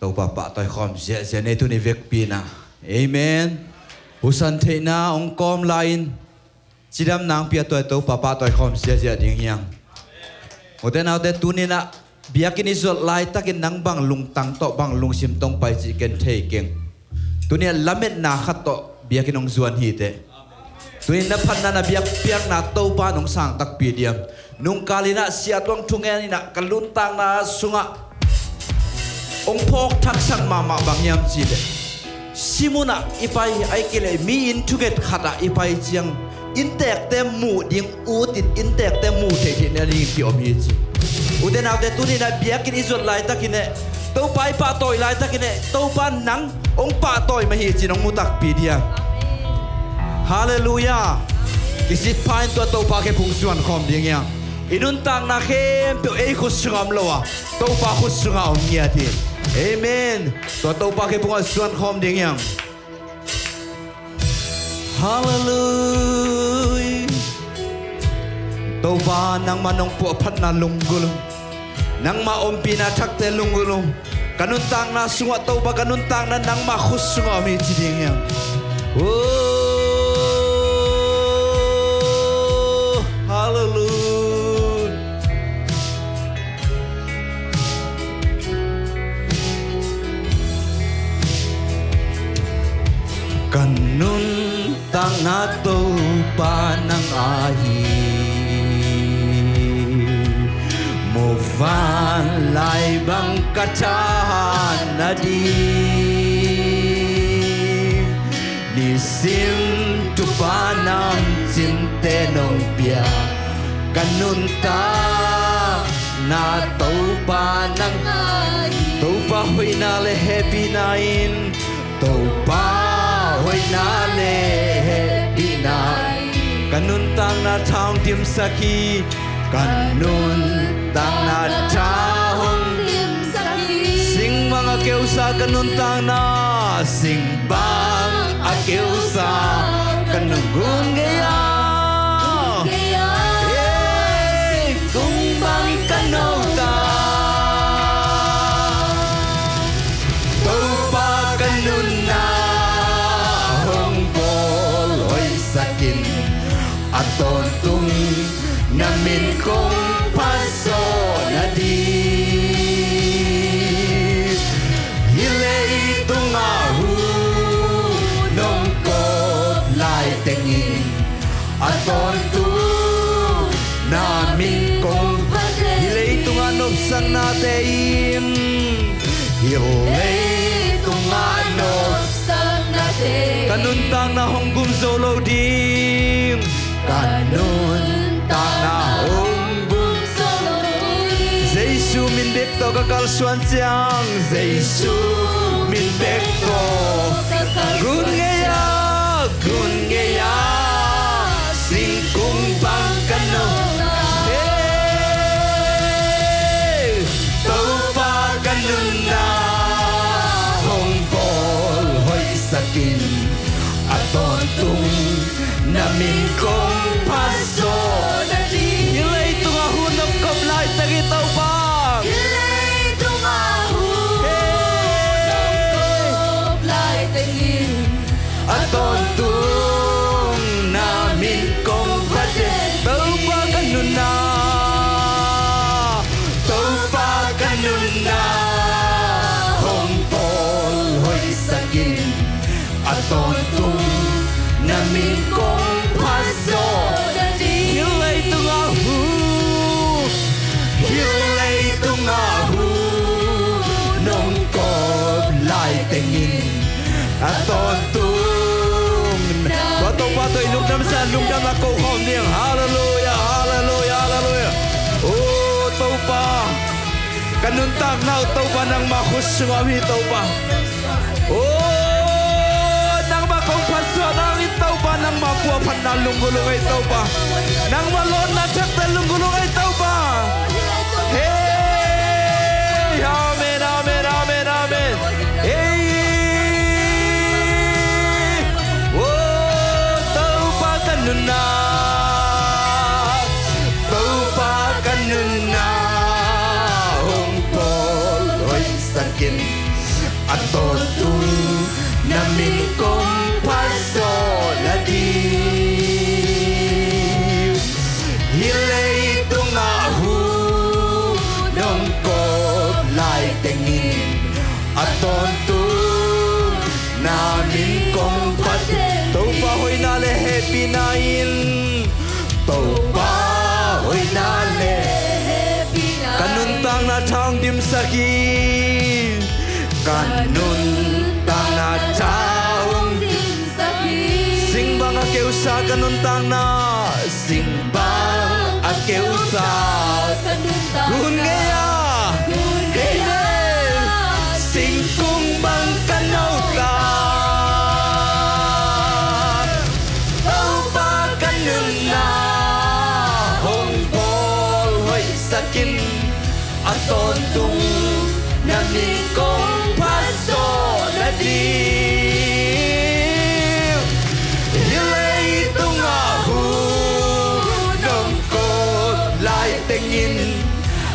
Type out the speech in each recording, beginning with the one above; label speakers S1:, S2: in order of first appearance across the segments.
S1: Topa pa toy khom je ne tu ni vek pina amen husan theina ong kom lain chidam nang pia toy topa pa toy khom je ding yang oden out de tu ni na biakin izol lai takin nang bang lungtang to bang lungsim tong pai chi ken thei keng tu ni lamet na khat to biakin ong zuan hi te tu ni na phan na biak piak na topa nong sang tak pi diam nung kalina siatwang thungen na kaluntang na sunga ông phok thak sang mama bang yam chi le simuna ipai ai kele mi in thuget khata ipai chiang in tek te mu ding u tin in tek te mu the thi na ring pi om hi chi uden out de tuni na biakin izot lai takine to pai pa toy lai takine to pa nang ông pa toy ma hi chi nong mu tak pi dia hallelujah kisit pain to pa ke phung suan khom ding yang inun tang na khem pe ei khu sungam lowa to pa khu sunga om nia thi amen to pa ke phung suan khom ding yang hallelujah to pa nang manong pu phat na lunggul nang ma om pina thak te lunggul kanun tang na sunga to pa kanun tang na nang ma khu sunga mi chi ding yang oh hallelujah kanun tang na topa ng ahi mo van lai bang kachahan na di nisim tupa ng sintenong pia kanun tang na topa ng ahi topa hoy na le happy nain topa hoy na le pinay kanun tang na taong tim saki kanun tang na taong tim saki sing mga keusa kanun tang na sing bang akeusa kanungun gaya kung bang kanong tang topa kanun na aton tung namin kong paso na di hilay tung ahu nung kot lai tengin aton tung namin kong hilay tung anop sang natin hilay tung anop sang natin kanuntang na honggum solo ding kanun tang na honggum solo ding Jesu min bek to kakal Suantuang Jesu min bek to gun ngaya sing kung bang kanun hey topa kanun na honggol hoy sakin aton tung namin kong paso na di hilay tung ahu ng kablay tagitaw pa hilay tung ahu ng kablay tagin aton tung namin kong pasin topa kanun na hongpol hoy sakin aton tung namin kong paso na di hilay tung ahu nung kablay tagin aton tung batong patoy lungdam sa lungdam ako kong niyang hallelujah hallelujah hallelujah oh topa kanuntang na topa ng makus Suam It topa oh nang makong paso nang topa nang mapuapan na lunggulong ay topa nang malon na tsak na lunggulong ay topa hey amen amen amen amen hey oh topa kanunna aton tung namin kong paso na di hilay tung ahu nong kop lai tengin aton tung namin kong paso Topa hoy na le happy nain Topa hoy na le Kanuntang na chang dim saki Kanuntang na chang dim saki Singbang akeu sa kanuntang na Singbang akeu sa Gun ngaya Singkung bang kanauta Topa Kanunna Hong Paul hoy sakin Aton tung namin kong paso na di Hilay tung ahu nong kot lai tengin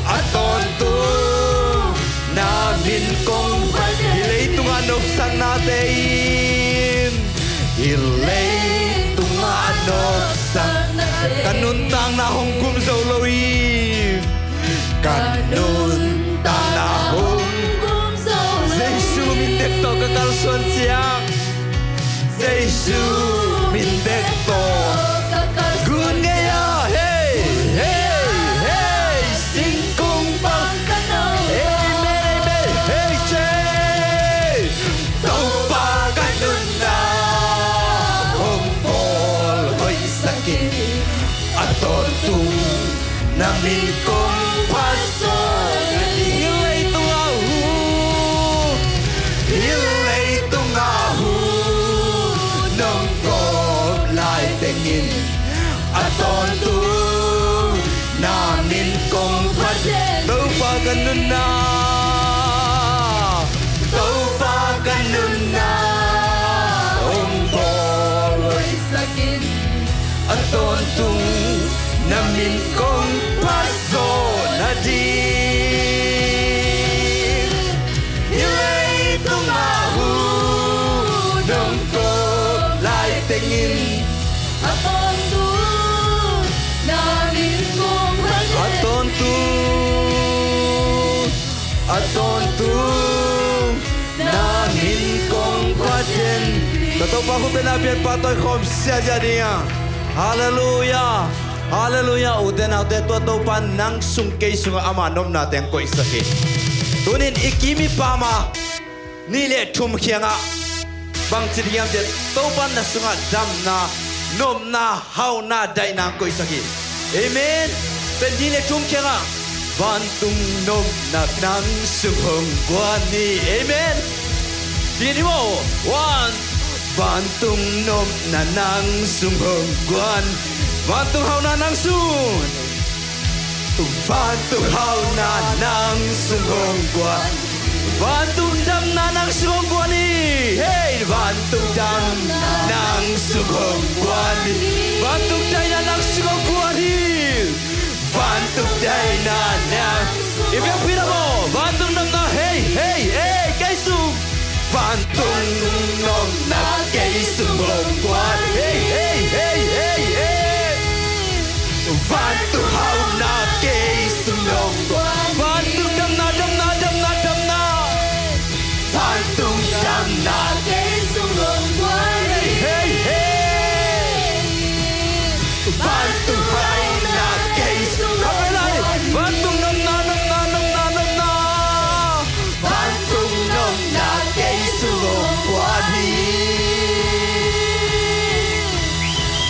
S1: Aton tung namin kong paso Hilay tung anok sang natin Hilay tung anok sang natin Kanuntang na hong kumzoloy Kanuntang na hong Giêsu mindek to kakal suan siang Giêsu mindek to gun ngaya hey hey hey singkung bang amen amen hey che Topa Kanunna hong Paul hoy sakin aton tung namin kong paso hilay tung ahu hilay tung ahu nong kop lai tengin aton tung namin kong paso Topa Kanunna Topa Kanunna hong Paul hoy sakin aton tung namin kong paso na di Hilay tung ahu nong kop lai tengin
S2: Aton tung namin kong paso
S1: Aton tung namin kong pasen Topa ko pinapian patoy kom siya niya Hallelujah Hallelujah uden ate to Topa nang sungkay sunga amanom natin ko isaki Tunin ikimi pama nile tumkhianga bang chidiyam je Topa na sunga dam na nom na hau na dai nang ko isaki Amen pen nile tumkhianga Vantung Nopna nang sunghong gwani Amen Dini mo one Vantung Nopna nang sunghong gwan Vantung hau na nang sun Vantung hau na nang sunghong gwan Vantung dam na nang sunghong gwani Hey Vantung dam nang sunghong gwani Vantung dai na nang sunghong gwani Vantung dai na nang Ibang pira mo Vantung Nopna hey hey hey kay sung Vantung Nopna kay sunghong gwan Hey hey hey hey hey Vantung hau na kay sunghong gwan Vantung dam na dam na dam na dam na Vantung dam na
S2: kay sunghong gwani
S1: hey hey Vantung hau na kay sunghong gwan Vantung Nopna Nopna Nopna Nopna Vantung Nopna kay sunghong gwani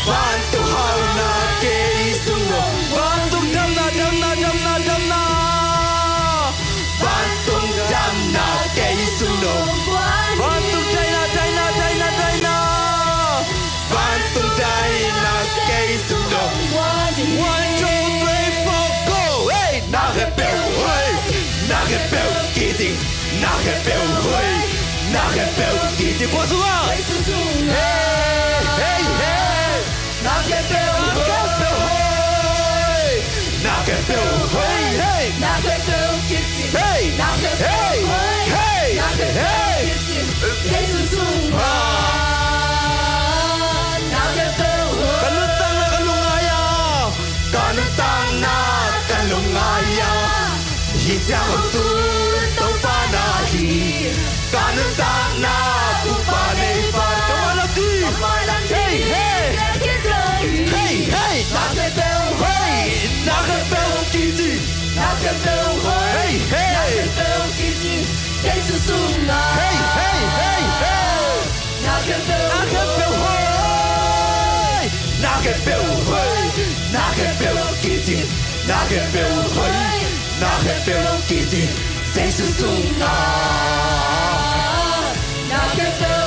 S1: Vantung hau na kay sunghong Vantung dam na dam na dam na dam na Vantung dam na kay sunghong Vantung dai na dai na dai na dai na Vantung dai na kay sunghong 1, 2, 3, 4, go hey na rebel hey na rebel kidding na rebel hey na rebel kidding posso lá hey hey hey na rebel hey na rebel hey hey
S2: na rebel kitty
S1: hey
S2: na rebel
S1: hey hey hey giang hậu tu Topa na hi Kanunna na Topa nei pa Kamalati hey hey hey hey nakebel hey nakebel kiti nakebel hey hey nakebel kiti Jesus sunga hey hey hey hey nakebel hey nakebel hey nakebel kiti nakebel hey nakebel kiti Jesus sunga nakebel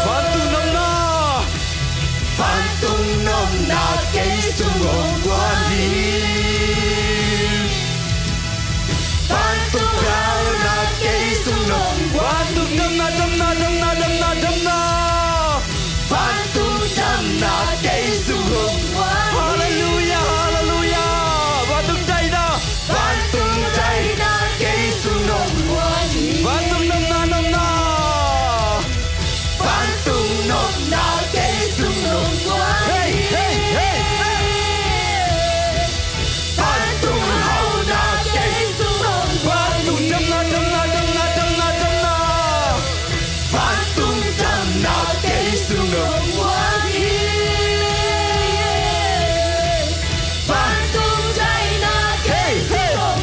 S1: Vantung Nopna Vantung Nopna cây sung hồn quan hi Vantung Kanunna cây sung hồn Vantung Nopna Vantung Nopna cây sung hồn Hallelujah hallelujah Vantung Tây na Vantung Tây cây sung hồn Vantung Nopna Vantung Nopna cây sung hồn hey hey hey Vantung hậu na cây sung hồn Vantung Nopna Vantung Nopna cây sung hồn Vantung Tây na cây sung hồn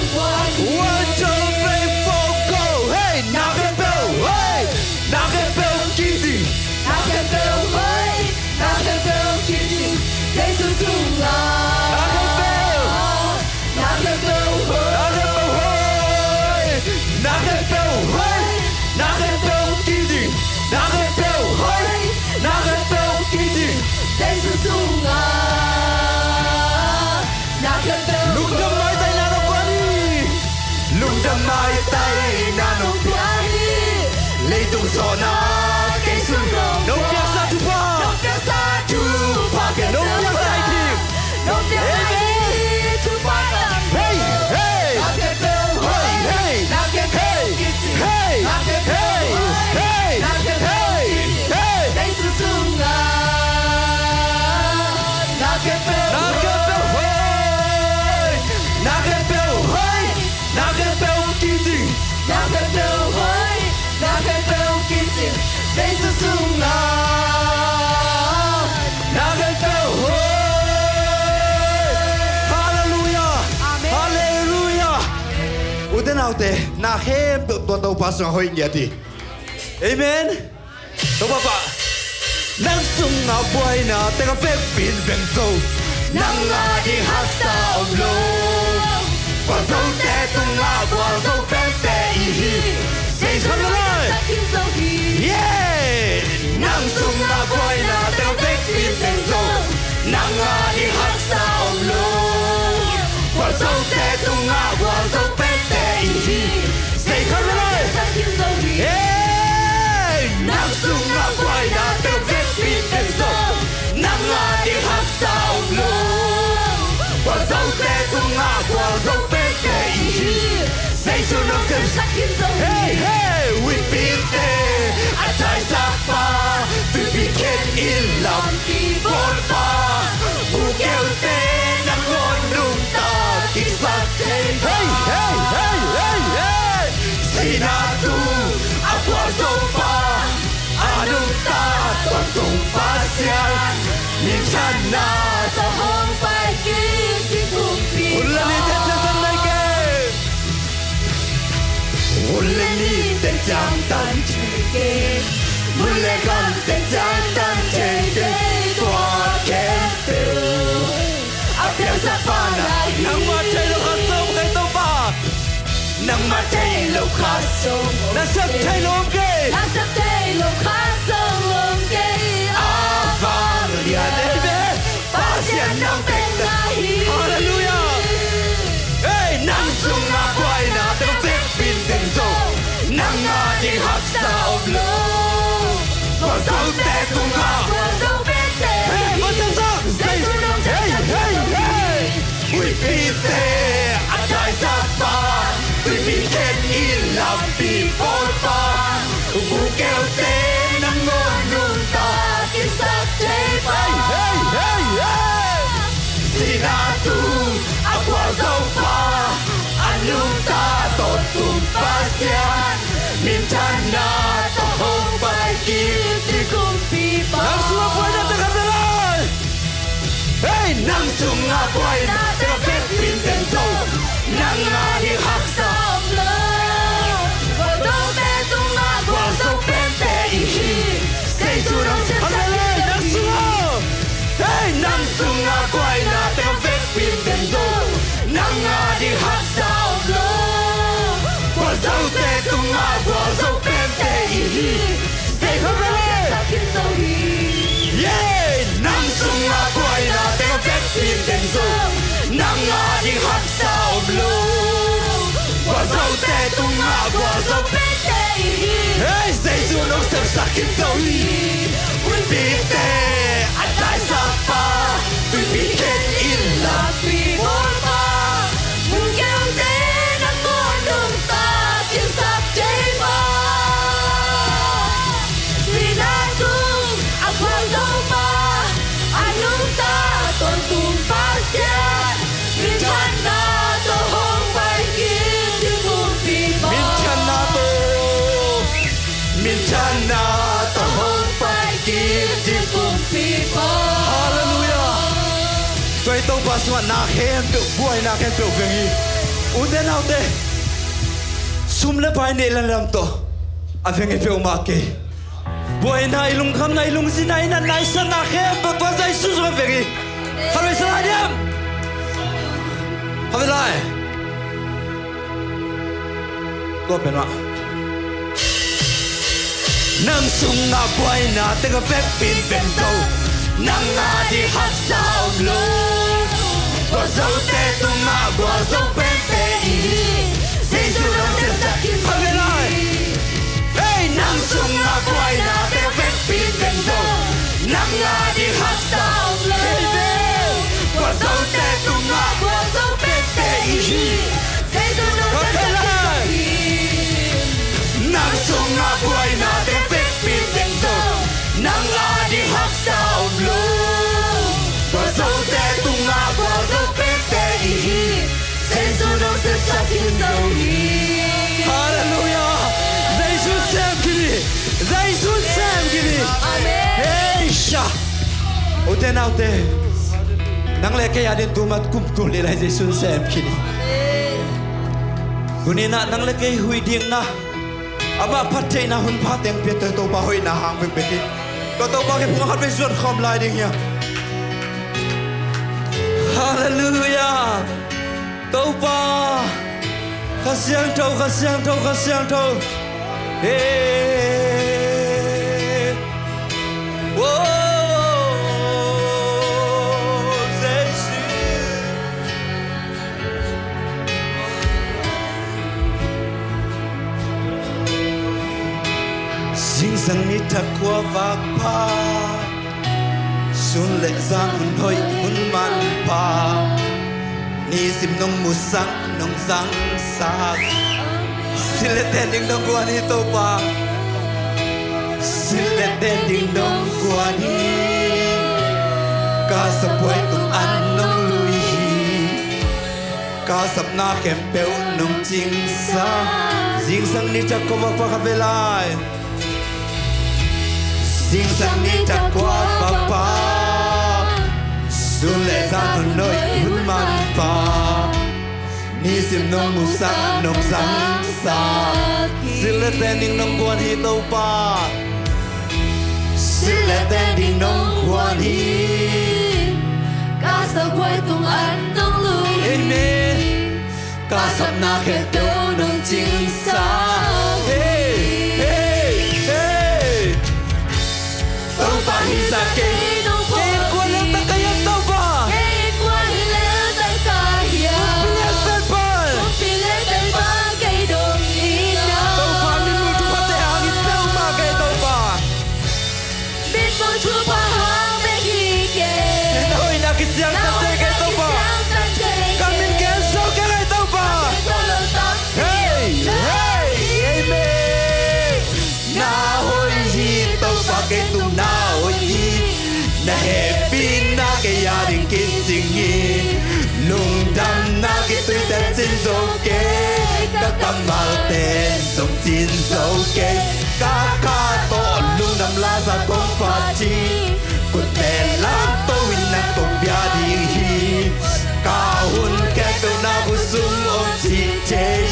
S1: one two three four go hey nakebel hey nakebel kiti nakebel hey nakebel kiti Jesus sunga nakebel hey nakebel hey nakebel kiti nakebel hey nakebel kiti Jesus sunga nakebel Lungtawng mai tay na đâu quá đi Lungtawng mai tay na đâu quá đi lấy tung gió na cây sung nông biếc sa Topa nông biếc sa thiệp Topa hey hey nakebel hey hey hey hey hey hey hey hey Jesus sunga nakebel hey nakebel hey nakebel kiti nakebel hey nakebel kiti Jesus sunga nakebel hallelujah hallelujah uden autte na hem to pasang hoy ngati amen to papa nang sunga boy na te ka fek pin ven so nang la di hasa omlo kwa so te tunga kwa so pe te I hi say so yeah nang sunga boy na te ka fek pin ven so nang la di hasa omlo kwa so te tunga kwa so pe te I hi say so yeah nang sunga boy na te ka fek pin ven so nang la di hasa omlo kwa so te tunga kwa so pe te I hi say so no hey hey we beat there I try sapa to be kid in love for pa who kêu te na ngon nung ta ki sa te hey hey hey hey hey sinatu aqua sopa anung ta Vantung Pasian min chana
S2: Sa hong pai ki ki kum pi
S1: ulani te san lai ke ulani te jam tan
S2: chi ke
S1: Mule kan te jam tan che ke tua ke te apia sa pana nang ma te lo ka som kai Topa nang ma te lo ka som na sap te lo ke
S2: na sap te lo kha song lom ke
S1: Vanglian Pasian nang te na hi hallelujah hey nang sung na kwai na te fek pin ten so nang a di hak sa of love kwa so te tunga
S2: kwa so pe te
S1: hey what is up hey hey hey hey we beat there I die sa pa we be can in love people pa who kêu te nang ngon nung ta
S2: ki sa te pa
S1: hey hey hey sinatu aqua so pa anung ta
S2: Min chana to hong pai ki ti kum pi pa.
S1: Nang sunga boy na te kamelai. Hey,
S2: Nang sunga boy na te vet pin ten zo. Nang nga di hak som lo. Wo zo te tung nga wo zo pen te i hi. Say su rong se sa ki
S1: nang sunga. Hey,
S2: nang sunga boy na te vet pin ten zo. Nang nga di hak som lo. Wo zo te tung nga wo zo pen te i hi. Say su rong se sa ki zo hi.
S1: yeah,
S2: Nang sunga boy na te vet pin ten zo. Nang nga di hak som lo. Wo zo te tung nga wo zo pen te i hi.
S1: hey, say su nong se sa ki zo hi.
S2: We beat there, I die sapa. We beat it in la people pa. Mung kêu tên anh con đường ta kiếm sắp chế pa. Xin anh tung, anh quang dâu pa. Anh lúc ta tôn tung pasian. Min chan na to hong pai kim đi cùng pi pa.
S1: Min chan na to,
S2: Min chan na to hong pai kim đi cùng pi pa.
S1: hallelujah. Tôi tông pa suat na khen tu boy na khen tu vengi. Uden out there. Sum le pai ne lan lam to. A vengi pe ma ke. Boy na ilung kham na ilung sinai na nai san na khen pa pa sai su su vengi. Haroi sa diam. Habe lai. Ko pen ma.
S2: Nang sunga boy na tega vet pin ven zo. Nang nga di hak sao lo. Bo zo te tung nga bo zo pen te i. Say su rong se sa ki zo
S1: Habe lai.
S2: Hey, nang sunga boy na tega vet pin ven zo. Nang nga di hak sao lo. Bo zo te tung nga bo zo pen te i. Say su rong se sa ki zo Nang sunga boy na te vet pin ven zo. Nang nga di hak sao lo. Bo zo te tung nga bo zo pen te i. Say su rong se sa ki zo
S1: Hallelujah. Jesus sam kini. Jesus sam kini.
S2: Amen.
S1: Hey sha. Uten out there. Nang le kaya din tumat kumkul nila Jesus sam kini. Kunina nang le kay hui ding na. Aba patay na hun pateng pito to ba hoy na hang pipiti. To ba ke pungat pe suat khom lai ding ya. Hallelujah. Topa. Kasiang tau. Hey. Whoa. Sing sang ni takwa vakpa. Sun le sang hun hoi hun man pa. Ni sim nong musang nong sang sak. Silete ding dong Huai Hi Topa. Silete ding dong Huai Hi. Ka sap boy tung an nong lui hi. Ka sap na kem peu nong ching sa. Sing sang ni takwa vakpa kavelai. Sing sang ni takwa vakpa. Sun le sang hun hoi hun man pa. Ni sim nong musang nong sang sa. Silete ding dong Huai Hi Topa. Silete ding dong Huai Hi.
S2: Ca sa quay tung ăn nong lui.
S1: Amen.
S2: Ca sap na khe teu nong ching sa.
S1: Hey, hey, hey.
S2: Topa hi sa ke nong po.
S1: Kaya ko lang ta kaya Topa.
S2: Hey, quan le tai ka hia.
S1: Pinag pelpal.
S2: Pile tai ba kay dong ina.
S1: Topa min mo tu pate hangit tau ma kay Topa.
S2: Bin mo chu pa hang me hi ke.
S1: Hoy nakisiang tate kay Topa. Kamin kenso kay Topa. Hey, hey, mal tên sông chín dấu kê cá cá to lung đầm la sa công phát chi cột tên lá tôi nặng công bia đi hi cá hun kẹt tôi na bu sung ôm chi chế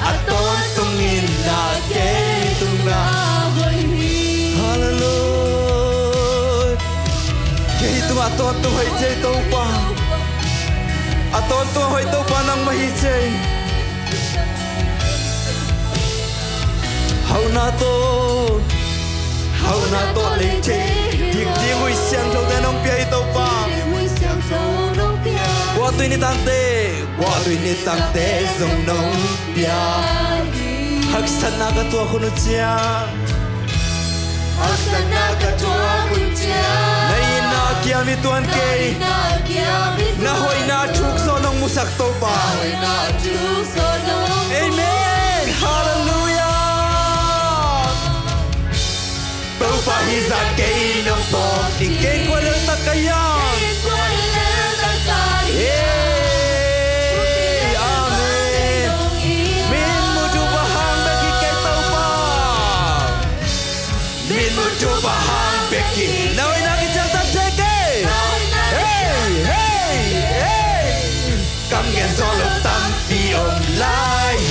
S1: a tôn tung in na kê tung na hallelujah kê tung a tôn tung hay chế tâu pa a tôn tung hay tâu pa nang mahi chế hậu na to lên chế việc gì vui sang thâu tên ông bia tâu pa qua tuổi ni tăng tê dòng nông bia hắc san na ka tua khunu chia nay na kia mi tuan ke na hoi na chuk so nong musak tâu pa amen hallelujah tâu pa hi za ke nong po ti ke ko le ta kaya Now we're not getting to take it. Hey. Come get all of them the online.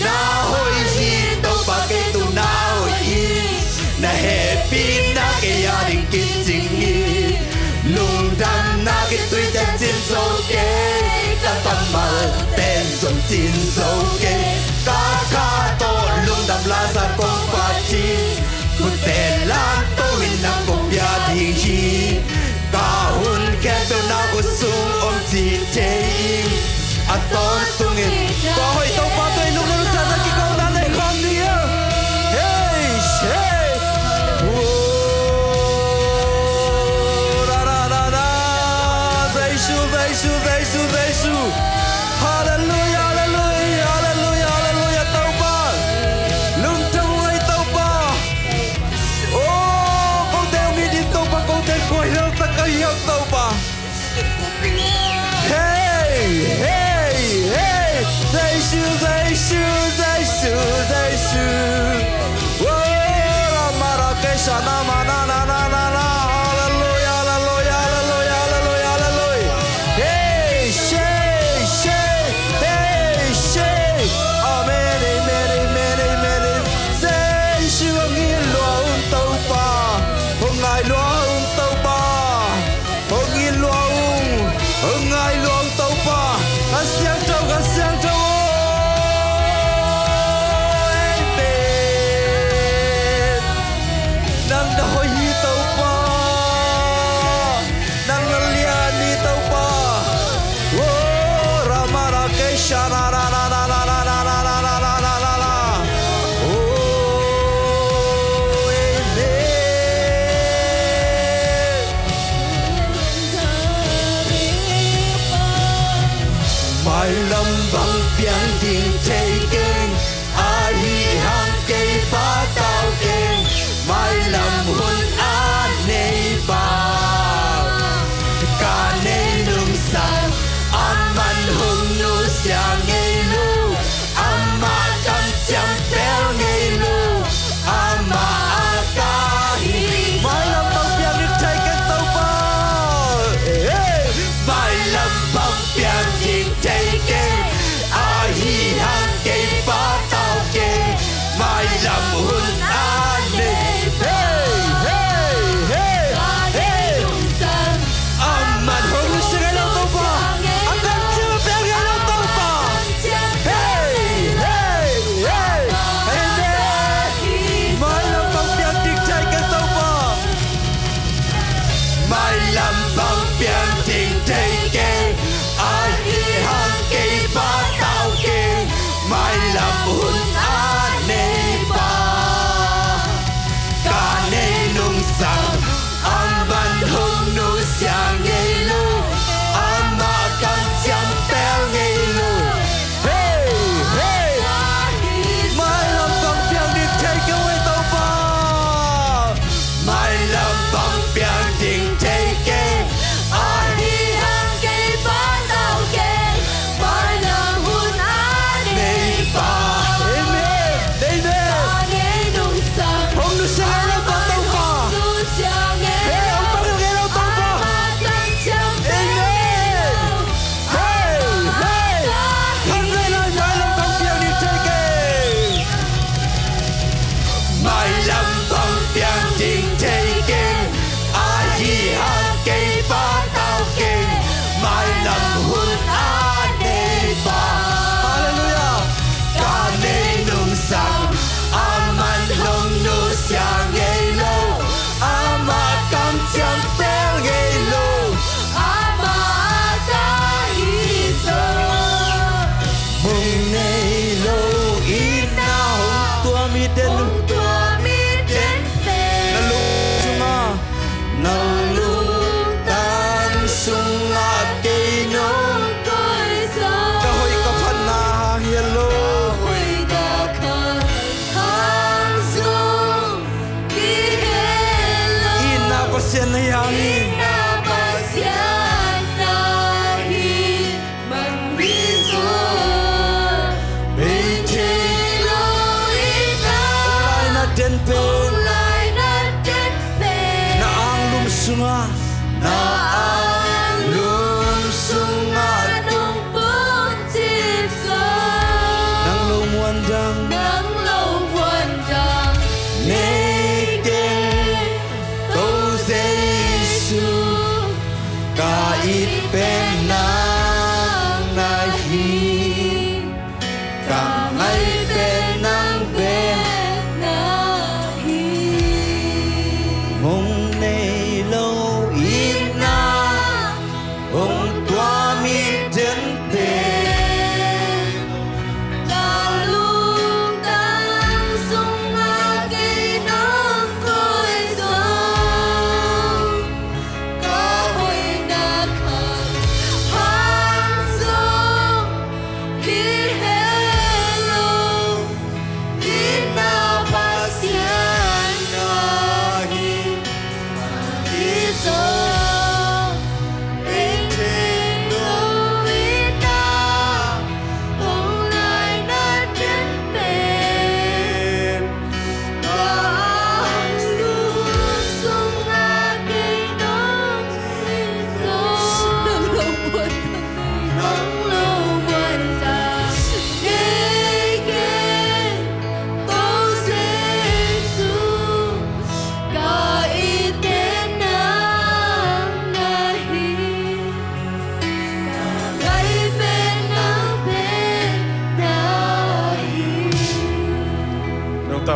S1: Na Hoih Hi Topa ke tu na Hoih. Na happy na ke ya ding kissing me. Lungtawng na ke tui ta chin so ke. Ta tam mal ten som chin so ke. Ka to Lungtawng la sa kong party. Tên lá tôi nằm bông bia đi hi cả hun kẹt tôi nào có sung ôm chỉ chế à tôn tung it có hồi tàu pa tôi lúc lúc sao cái câu ta này không đi hey Giêsu hallelujah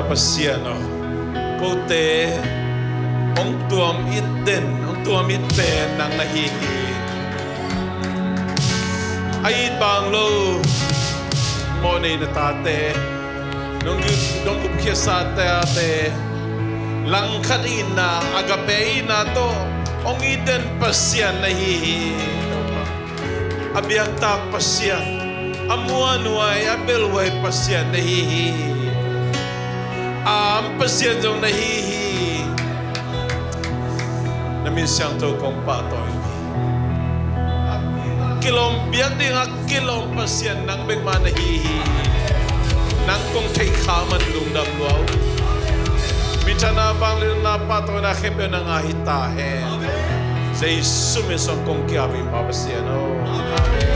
S3: Pasian Kote Ong Tuam It din Ong Tuam It din Nang nahihi Ay bang lo Money na tate Nung upkya sa ate Langkat ina Agape na to Ong iden Pasian nahihi Abiyang tak Pasian Amuanway Abilway Pasian nahihi Pasian dong nahihi Namin siyang to kong patoy Kilom biyak din ang kilom Pasian Nang bigma nahihi Nang kong kay kaman lungdam luaw Minsan na Vanglian na patoy na kepe na nga hitahin Sa isumisong kong kiyabing papasian Amen